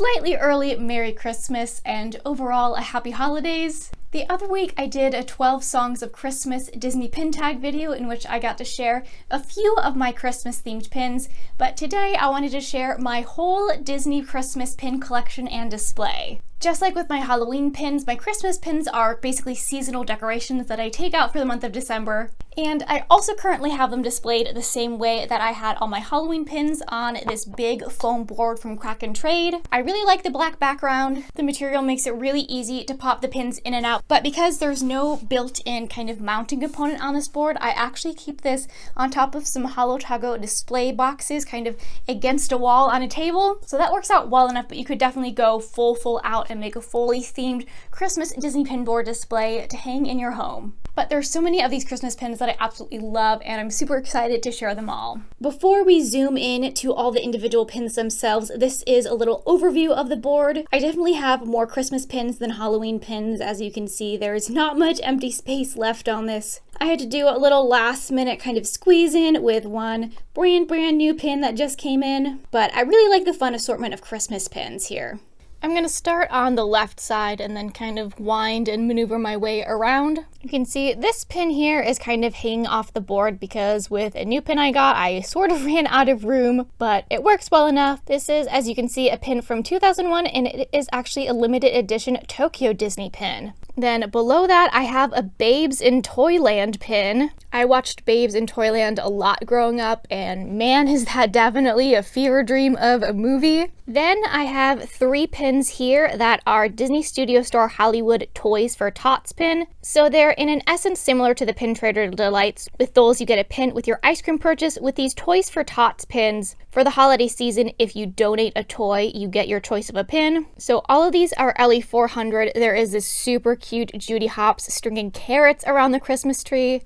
slightly early Merry Christmas and overall a happy holidays. The other week I did a 12 Songs of Christmas Disney pin tag video in which I got to share a few of my Christmas themed pins, but today I wanted to share my whole Disney Christmas pin collection and display. Just like with my Halloween pins, my Christmas pins are basically seasonal decorations that I take out for the month of December. And I also currently have them displayed the same way that I had all my Halloween pins on this big foam board from Kraken Trade. I really like the black background. The material makes it really easy to pop the pins in and out, but because there's no built-in kind of mounting component on this board, I actually keep this on top of some Holo Tago display boxes kind of against a wall on a table. So that works out well enough, but you could definitely go full out and make a fully themed Christmas Disney pin board display to hang in your home. But there's so many of these Christmas pins that I absolutely love, and I'm super excited to share them all. Before we zoom in to all the individual pins themselves, this is a little overview of the board. I definitely have more Christmas pins than Halloween pins. As you can see, there's not much empty space left on this. I had to do a little last minute kind of squeeze in with one brand new pin that just came in, but I really like the fun assortment of Christmas pins here. I'm going to start on the left side and then kind of wind and maneuver my way around. You can see this pin here is kind of hanging off the board because with a new pin I got, I sort of ran out of room, but it works well enough. This is, as you can see, a pin from 2001, and it is actually a limited edition Tokyo Disney pin. Then below that, I have a Babes in Toyland pin. I watched Babes in Toyland a lot growing up, and man, is that definitely a fever dream of a movie. Then I have 3 pins here that are Disney Studio Store Hollywood Toys for Tots pin. So they're in an essence similar to the Pin Trader Delights. With those, you get a pin with your ice cream purchase. With these Toys for Tots pins, for the holiday season, if you donate a toy, you get your choice of a pin. So all of these are LE 400. There is this super cute Judy Hopps stringing carrots around the Christmas tree.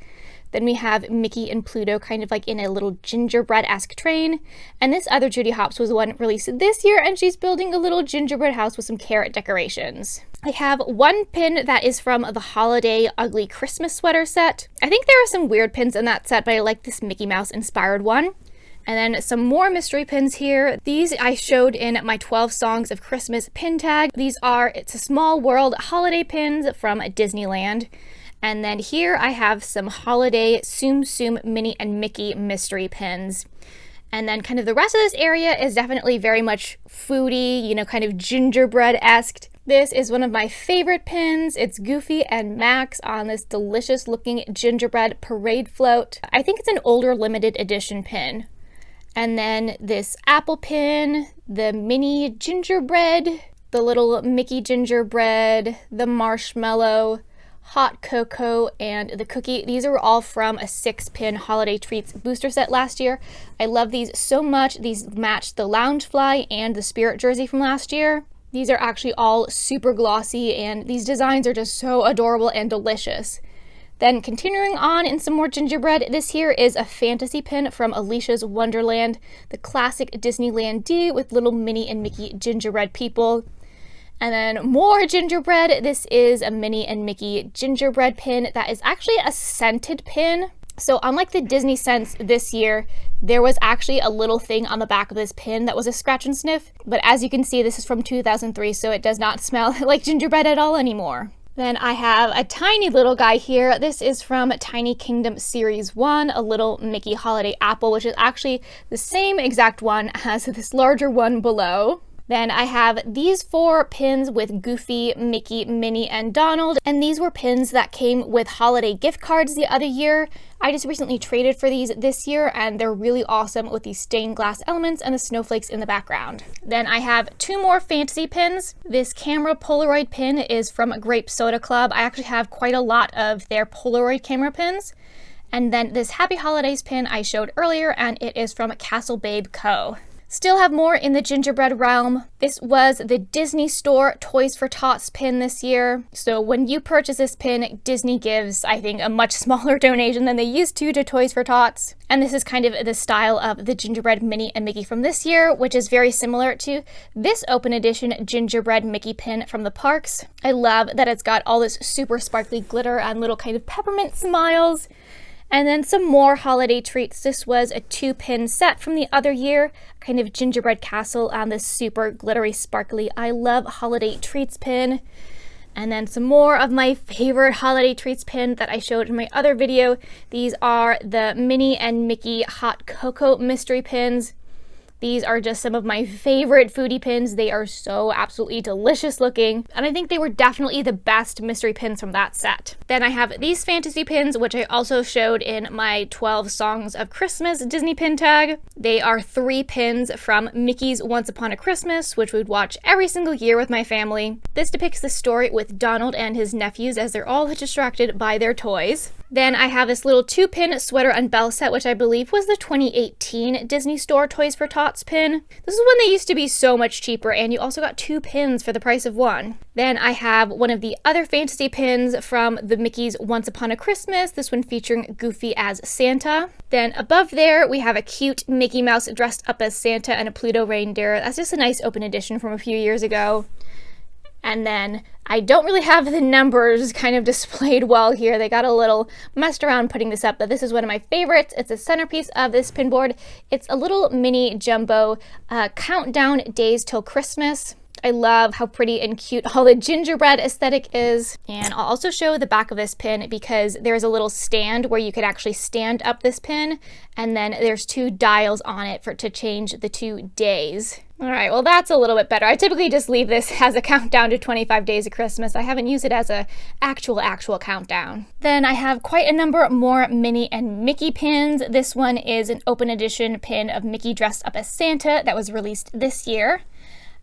Then we have Mickey and Pluto kind of like in a little gingerbread-esque train. And this other Judy Hopps was one released this year, and she's building a little gingerbread house with some carrot decorations. I have one pin that is from the Holiday Ugly Christmas Sweater set. I think there are some weird pins in that set, but I like this Mickey Mouse inspired one. And then some more mystery pins here. These I showed in my 12 Songs of Christmas pin tag. These are It's a Small World holiday pins from Disneyland. And then here I have some holiday Tsum Tsum Minnie and Mickey mystery pins. And then kind of the rest of this area is definitely very much foodie, you know, kind of gingerbread-esque. This is one of my favorite pins. It's Goofy and Max on this delicious looking gingerbread parade float. I think it's an older limited edition pin. And then this apple pin, the mini gingerbread, the little Mickey gingerbread, the marshmallow, hot cocoa, and the cookie. These are all from a 6-pin Holiday Treats booster set last year. I love these so much. These match the Loungefly and the Spirit jersey from last year. These are actually all super glossy, and these designs are just so adorable and delicious. Then continuing on in some more gingerbread, this here is a fantasy pin from Alicia's Wonderland, the classic Disneyland D with little Minnie and Mickey gingerbread people. And then more gingerbread. This is a Minnie and Mickey gingerbread pin that is actually a scented pin. So unlike the Disney scents this year, there was actually a little thing on the back of this pin that was a scratch and sniff. But as you can see, this is from 2003, so it does not smell like gingerbread at all anymore. Then I have a tiny little guy here. This is from Tiny Kingdom Series 1, a little Mickey holiday apple, which is actually the same exact one as this larger one below. Then I have these 4 pins with Goofy, Mickey, Minnie, and Donald, and these were pins that came with holiday gift cards the other year. I just recently traded for these this year, and they're really awesome with these stained glass elements and the snowflakes in the background. Then I have 2 more fantasy pins. This camera Polaroid pin is from Grape Soda Club. I actually have quite a lot of their Polaroid camera pins. And then this Happy Holidays pin I showed earlier, and it is from Castle Babe Co. Still have more in the gingerbread realm. This was the Disney Store Toys for Tots pin this year. So when you purchase this pin, Disney gives, I think, a much smaller donation than they used to Toys for Tots. And this is kind of the style of the gingerbread Minnie and Mickey from this year, which is very similar to this open edition gingerbread Mickey pin from the parks. I love that it's got all this super sparkly glitter and little kind of peppermint smiles. And then some more holiday treats. This was a 2-pin set from the other year, kind of gingerbread castle on this super glittery, sparkly I love holiday treats pin. And then some more of my favorite holiday treats pin that I showed in my other video. These are the Minnie and Mickey hot cocoa mystery pins. These are just some of my favorite foodie pins. They are so absolutely delicious looking, and I think they were definitely the best mystery pins from that set. Then I have these fantasy pins, which I also showed in my 12 Songs of Christmas Disney pin tag. They are 3 pins from Mickey's Once Upon a Christmas, which we'd watch every single year with my family. This depicts the story with Donald and his nephews as they're all distracted by their toys. Then I have this little 2-pin sweater and bell set, which I believe was the 2018 Disney Store Toys for Tots pin. This is when they used to be so much cheaper, and you also got 2 pins for the price of 1. Then I have one of the other fantasy pins from the Mickey's Once Upon a Christmas, this one featuring Goofy as Santa. Then above there, we have a cute Mickey Mouse dressed up as Santa and a Pluto reindeer. That's just a nice open edition from a few years ago. And then I don't really have the numbers kind of displayed well here. They got a little messed around putting this up, but this is one of my favorites. It's a centerpiece of this pin board. It's a little mini jumbo countdown days till Christmas. I love how pretty and cute all the gingerbread aesthetic is. And I'll also show the back of this pin because there's a little stand where you could actually stand up this pin, and then there's 2 dials on it to change the 2 days. All right, well that's a little bit better. I typically just leave this as a countdown to 25 days of Christmas. I haven't used it as a actual countdown. Then I have quite a number more Minnie and Mickey pins. This one is an open edition pin of Mickey dressed up as Santa that was released this year.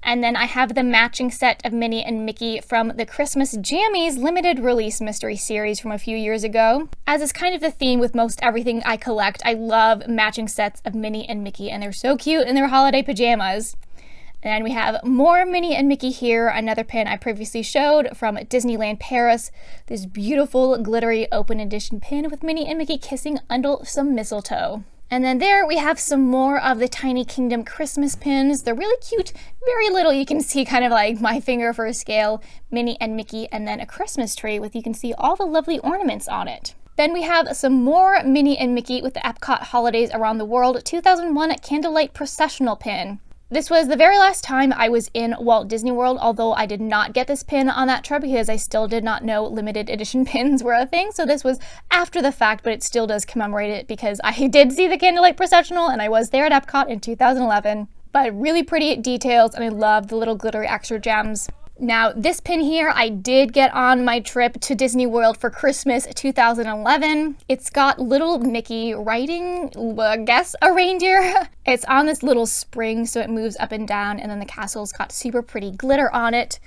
And then I have the matching set of Minnie and Mickey from the Christmas Jammies limited release mystery series from a few years ago. As is kind of the theme with most everything I collect, I love matching sets of Minnie and Mickey, and they're so cute in their holiday pajamas. And we have more Minnie and Mickey here, another pin I previously showed from Disneyland Paris. This beautiful glittery open edition pin with Minnie and Mickey kissing under some mistletoe. And then there we have some more of the Tiny Kingdom Christmas pins. They're really cute, very little. You can see kind of like my finger for a scale, Minnie and Mickey, and then a Christmas tree with, you can see all the lovely ornaments on it. Then we have some more Minnie and Mickey with the Epcot Holidays Around the World 2001 Candlelight Processional pin. This was the very last time I was in Walt Disney World, although I did not get this pin on that trip because I still did not know limited edition pins were a thing. So this was after the fact, but it still does commemorate it because I did see the Candlelight Processional and I was there at Epcot in 2011. But really pretty details, and I love the little glittery extra gems. Now, this pin here I did get on my trip to Disney World for Christmas 2011. It's got little Mickey riding, I guess, a reindeer. It's on this little spring, so it moves up and down, and then the castle's got super pretty glitter on it.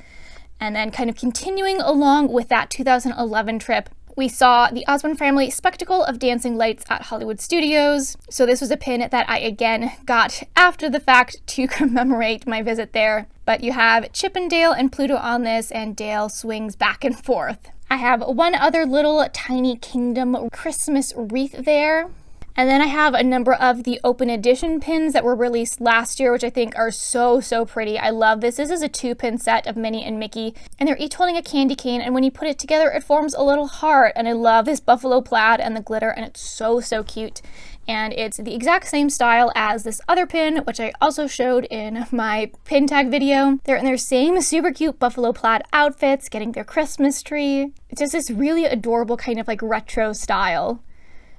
And then kind of continuing along with that 2011 trip, we saw the Osborne Family Spectacle of Dancing Lights at Hollywood Studios. So this was a pin that I again got after the fact to commemorate my visit there. But you have Chip and Dale and Pluto on this, and Dale swings back and forth. I have one other little Tiny Kingdom Christmas wreath there. And then I have a number of the open edition pins that were released last year, which I think are so pretty. I love this. This is a 2-pin set of Minnie and Mickey, and they're each holding a candy cane, and when you put it together, it forms a little heart. And I love this buffalo plaid and the glitter, and it's so cute. And it's the exact same style as this other pin, which I also showed in my pin tag video. They're in their same super cute buffalo plaid outfits, getting their Christmas tree. It's just this really adorable kind of like retro style.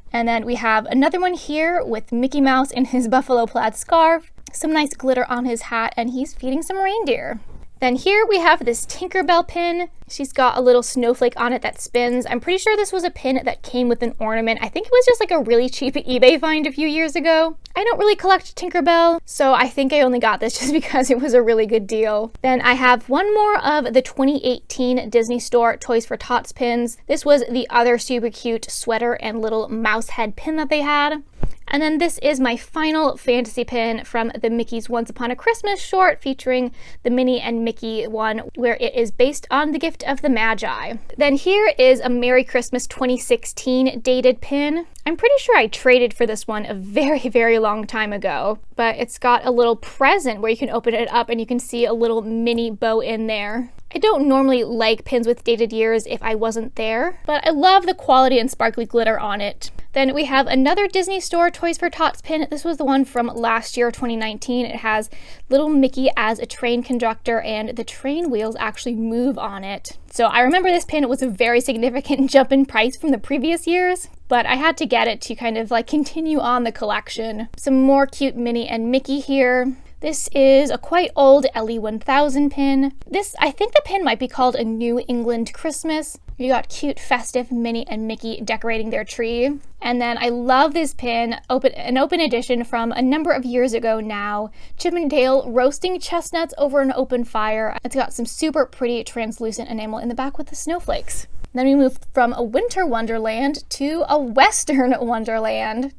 And then we have another one here with Mickey Mouse in his buffalo plaid scarf, some nice glitter on his hat, and he's feeding some reindeer. Then here we have this Tinkerbell pin. She's got a little snowflake on it that spins. I'm pretty sure this was a pin that came with an ornament. I think it was just like a really cheap eBay find a few years ago. I don't really collect Tinkerbell, so I think I only got this just because it was a really good deal. Then I have one more of the 2018 Disney Store Toys for Tots pins. This was the other super cute sweater and little mouse head pin that they had. And then this is my final fantasy pin from the Mickey's Once Upon a Christmas short featuring the Minnie and Mickey one, where it is based on the Gift of the Magi. Then here is a Merry Christmas 2016 dated pin. I'm pretty sure I traded for this one a very long time ago, but it's got a little present where you can open it up and you can see a little mini bow in there. I don't normally like pins with dated years if I wasn't there, but I love the quality and sparkly glitter on it. Then we have another Disney Store Toys for Tots pin. This was the one from last year, 2019. It has little Mickey as a train conductor, and the train wheels actually move on it. So I remember this pin was a very significant jump in price from the previous years, but I had to get it to kind of like continue on the collection. Some more cute Minnie and Mickey here. This is a quite old Ellie 1000 pin. I think the pin might be called a New England Christmas. You got cute festive Minnie and Mickey decorating their tree. And then I love this pin, an open edition from a number of years ago now. Chip and Dale roasting chestnuts over an open fire. It's got some super pretty translucent enamel in the back with the snowflakes. Then we move from a winter wonderland to a western wonderland.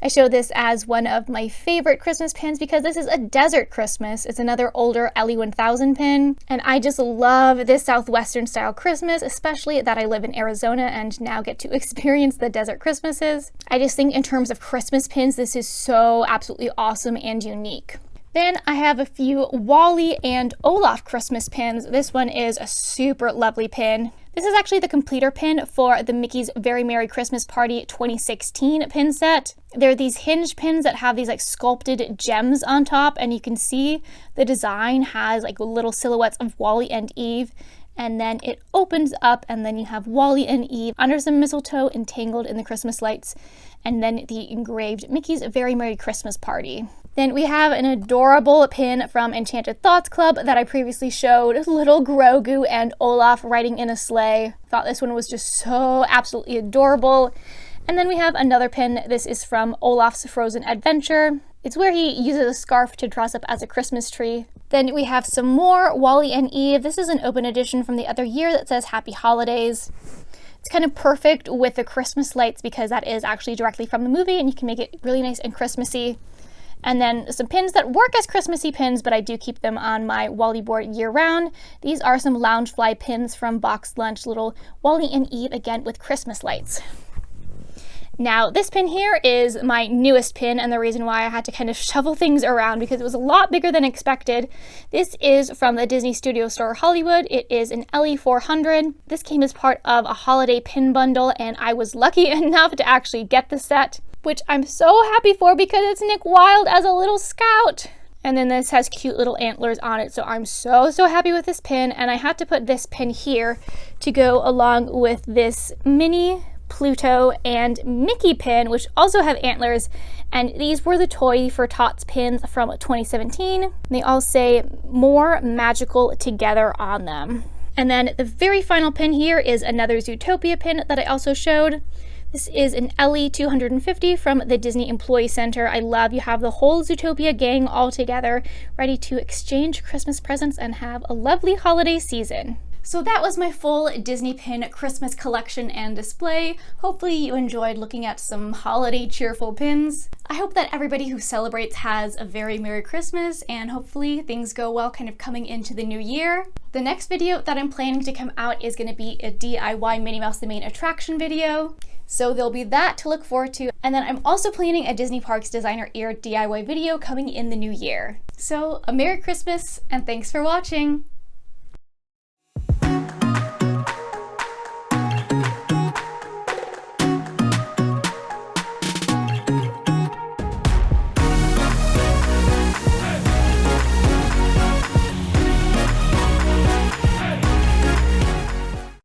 I show this as one of my favorite Christmas pins because this is a desert Christmas. It's another older Ellie 1000 pin, and I just love this Southwestern style Christmas, especially that I live in Arizona and now get to experience the desert Christmases. I just think in terms of Christmas pins, this is so absolutely awesome and unique. Then I have a few Wally and Olaf Christmas pins. This one is a super lovely pin. This is actually the completer pin for the Mickey's Very Merry Christmas Party 2016 pin set. There are these hinge pins that have these like sculpted gems on top, and you can see the design has like little silhouettes of Wally and Eve, and then it opens up and then you have Wally and Eve under some mistletoe entangled in the Christmas lights, and then the engraved Mickey's Very Merry Christmas Party. Then we have an adorable pin from Enchanted Thoughts Club that I previously showed. Little Grogu and Olaf riding in a sleigh. Thought this one was just so absolutely adorable. And then we have another pin. This is from Olaf's Frozen Adventure. It's where he uses a scarf to dress up as a Christmas tree. Then we have some more Wally and Eve. This is an open edition from the other year that says Happy Holidays. It's kind of perfect with the Christmas lights because that is actually directly from the movie, and you can make it really nice and Christmassy. And then some pins that work as Christmassy pins, but I do keep them on my Wally board year round. These are some Loungefly pins from Box Lunch, little Wally and Eve again with Christmas lights. Now this pin here is my newest pin, and the reason why I had to kind of shovel things around because it was a lot bigger than expected. This is from the Disney Studio Store Hollywood. It is an LE 400. This came as part of a holiday pin bundle, and I was lucky enough to actually get the set, which I'm so happy for because it's Nick Wilde as a little scout. And then this has cute little antlers on it, so I'm so happy with this pin. And I had to put this pin here to go along with this Minnie, Pluto, and Mickey pin, which also have antlers. And these were the Toy for Tots pins from 2017. They all say More Magical Together on them. And then the very final pin here is another Zootopia pin that I also showed. This is an LE 250 from the Disney Employee Center. I love you have the whole Zootopia gang all together, ready to exchange Christmas presents and have a lovely holiday season. So that was my full Disney pin Christmas collection and display. Hopefully you enjoyed looking at some holiday cheerful pins. I hope that everybody who celebrates has a very Merry Christmas, and hopefully things go well kind of coming into the new year. The next video that I'm planning to come out is going to be a DIY Minnie Mouse the Main Attraction video. So there'll be that to look forward to. And then I'm also planning a Disney Parks Designer Ear DIY video coming in the new year. So a Merry Christmas and thanks for watching!